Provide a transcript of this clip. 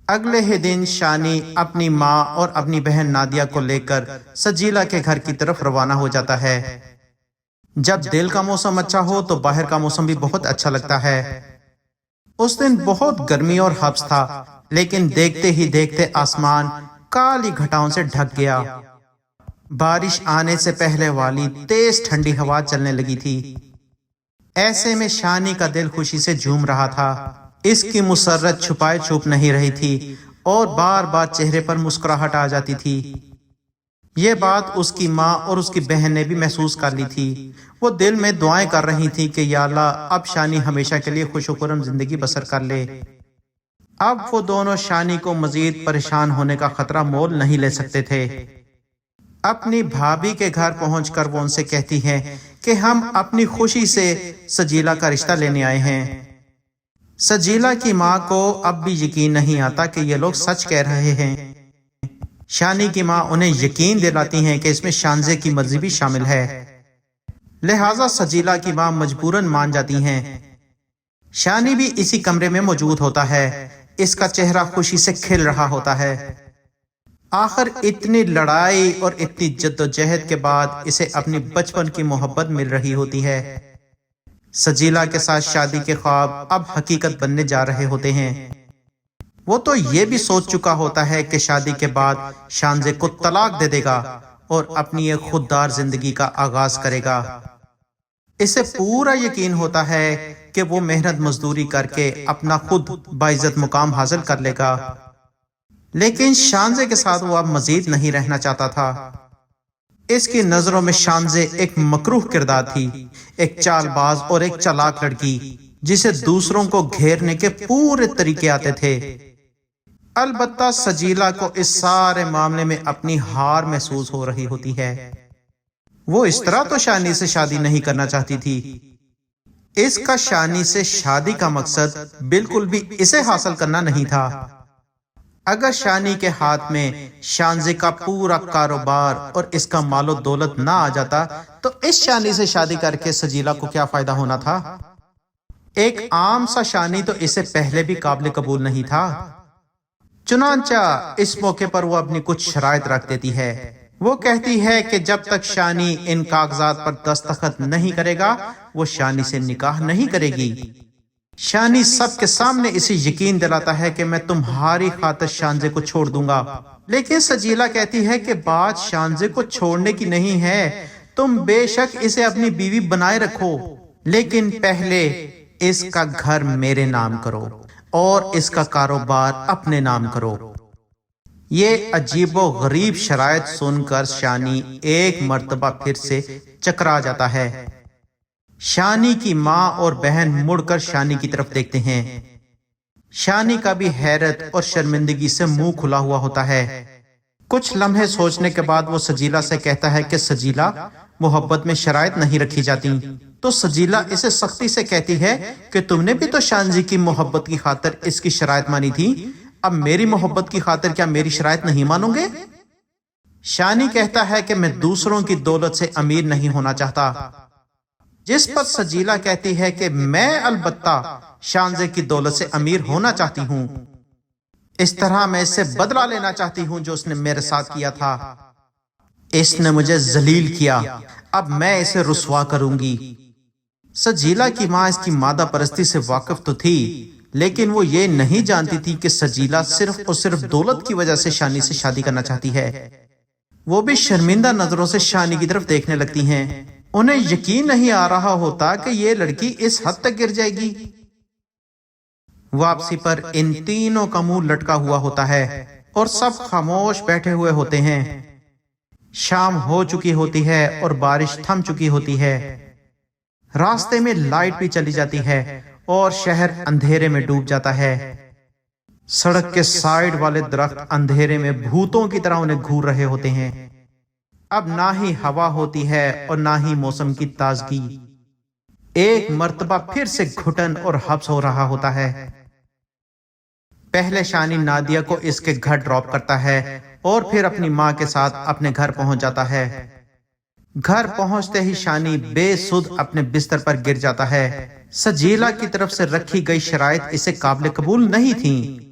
اگلے ہی دن شانی اپنی ماں اور اپنی بہن نادیہ کو لے کر سجیلا کے گھر کی طرف روانہ ہو جاتا ہے۔ جب دل کا موسم اچھا ہو تو باہر کا موسم بھی بہت اچھا لگتا ہے۔ اس دن بہت گرمی اور حبس تھا، لیکن دیکھتے ہی دیکھتے آسمان کالی گھٹاؤں سے ڈھک گیا۔ بارش آنے سے پہلے والی تیز ٹھنڈی ہوا چلنے لگی تھی۔ ایسے میں شانی کا دل خوشی سے جھوم رہا تھا۔ اس کی مسرت چھپائے چھپ نہیں رہی تھی اور بار بار چہرے پر مسکراہٹ آ جاتی تھی۔ یہ بات اس کی ماں اور اس کی بہن نے بھی محسوس کر لی تھی۔ وہ دل میں دعائیں کر رہی تھی کہ یا اللہ اب شانی ہمیشہ کے لیے خوش و خرم زندگی بسر کر لے۔ اب وہ دونوں شانی کو مزید پریشان ہونے کا خطرہ مول نہیں لے سکتے تھے۔ اپنی بھابھی کے گھر پہنچ کر وہ ان سے کہتی ہیں کہ ہم اپنی خوشی سے سجیلا کا رشتہ لینے آئے ہیں۔ سجیلا کی ماں کو اب بھی یقین نہیں آتا کہ یہ لوگ سچ کہہ رہے ہیں۔ شانی کی ماں انہیں یقین دلاتی ہیں کہ اس میں شانزے کی مرضی بھی شامل ہے، لہٰذا سجیلا کی ماں مجبوراً مان جاتی ہیں۔ شانی بھی اسی کمرے میں موجود ہوتا ہے، اس کا چہرہ خوشی سے کھل رہا ہوتا ہے۔ آخر اتنی لڑائی اور اتنی جدوجہد کے بعد اسے اپنی بچپن کی محبت مل رہی ہوتی ہے۔ سجیلا کے ساتھ شادی کے خواب اب حقیقت بننے جا رہے ہوتے ہیں۔ وہ تو یہ بھی سوچ چکا ہوتا ہے کہ شادی کے بعد شانزے کو طلاق دے دے گا اور اپنی ایک خوددار زندگی کا آغاز کرے گا۔ اسے پورا یقین ہوتا ہے کہ وہ محنت مزدوری کر کے اپنا خود باعزت مقام حاصل کر لے گا، لیکن شانزے کے ساتھ وہ اب مزید نہیں رہنا چاہتا تھا۔ اس کی نظروں میں شانزے ایک مکروہ کردار تھی، ایک چال باز اور ایک چالاک لڑکی جسے دوسروں کو گھیرنے کے پورے طریقے آتے تھے۔ البتہ سجیلا کو اس سارے معاملے میں اپنی ہار محسوس ہو رہی ہوتی ہے۔ وہ اس طرح تو شانی سے شادی نہیں کرنا چاہتی تھی۔ اس کا شانی سے شادی کا مقصد بالکل بھی اسے حاصل کرنا نہیں تھا۔ اگر شانی کے ہاتھ میں شانزے کا پورا کاروبار اور اس کا مال و دولت نہ آ جاتا تو اس شانی سے شادی کر کے سجیلا کو کیا فائدہ ہونا تھا؟ ایک عام سا شانی تو اسے پہلے بھی قابل قبول نہیں تھا۔ چنانچہ اس موقع پر وہ اپنی کچھ شرائط رکھ دیتی ہے۔ وہ کہتی ہے کہ جب تک شانی ان کاغذات پر دستخط نہیں کرے گا وہ شانی سے نکاح نہیں کرے گی۔ شانی سب کے سامنے اسے یقین دلاتا ہے کہ میں تمہاری خاطر شانزے کو چھوڑ دوں گا، لیکن سجیلا کہتی ہے کہ بات شانزے کو چھوڑنے کی نہیں ہے، تم بے شک اسے اپنی بیوی بنائے رکھو، لیکن پہلے اس کا گھر میرے نام کرو اور اس کا کاروبار اپنے نام کرو۔ یہ عجیب و غریب شرائط سن کر شانی ایک مرتبہ پھر سے چکرا جاتا ہے۔ شانی کی ماں اور بہن مڑ کر شانی کی طرف دیکھتے ہیں۔ شانی کا بھی حیرت اور شرمندگی سے منہ کھلا ہوا ہوتا ہے۔ کچھ لمحے سوچنے کے بعد وہ سجیلا سے کہتا ہے کہ سجیلا، محبت میں شرائط نہیں رکھی جاتی۔ تو سجیلا اسے سختی سے کہتی ہے کہ تم نے بھی تو شانزی کی محبت کی خاطر اس کی شرائط مانی تھی، اب میری محبت کی خاطر کیا میری شرائط نہیں مانو گے؟ شانی کہتا ہے کہ میں دوسروں کی دولت سے امیر نہیں ہونا چاہتا، جس پر سجیلا کہتی ہے کہ میں البتہ شانزے کی دولت سے امیر ہونا چاہتی ہوں، اس طرح میں اس سے بدلہ لینا چاہتی ہوں جو اس نے میرے ساتھ کیا تھا۔ اس نے مجھے ذلیل کیا، اب میں اسے رسوا کروں گی۔ سجیلا کی ماں اس کی مادہ پرستی سے واقف تو تھی، لیکن وہ یہ نہیں جانتی تھی کہ سجیلا صرف اور صرف دولت کی وجہ سے شانی سے شادی کرنا چاہتی ہے۔ وہ بھی شرمندہ نظروں سے شانی کی طرف دیکھنے لگتی ہیں۔ انہیں یقین نہیں آ رہا ہوتا کہ یہ لڑکی اس حد تک گر جائے گی۔ واپسی پر ان تینوں کا منہ لٹکا ہوا ہوتا ہے اور سب خاموش بیٹھے ہوئے ہوتے ہیں۔ شام ہو چکی ہوتی ہے اور بارش تھم چکی ہوتی ہے۔ راستے میں لائٹ بھی چلی جاتی ہے اور شہر اندھیرے میں ڈوب جاتا ہے۔ سڑک کے سائیڈ والے درخت اندھیرے میں بھوتوں کی طرح انہیں گھور رہے ہوتے ہیں۔ اب نہ ہی ہوا ہوتی ہے اور نہ ہی موسم کی تازگی۔ ایک مرتبہ پھر سے گھٹن اور حبس ہو رہا ہوتا ہے۔ پہلے شانی نادیہ کو اس کے گھر ڈراپ کرتا ہے اور پھر اپنی ماں کے ساتھ اپنے گھر پہنچ جاتا ہے۔ گھر پہنچتے ہی شانی بے سدھ اپنے بستر پر گر جاتا ہے۔ سجیلا کی طرف سے رکھی گئی شرائط اسے قابل قبول نہیں تھیں۔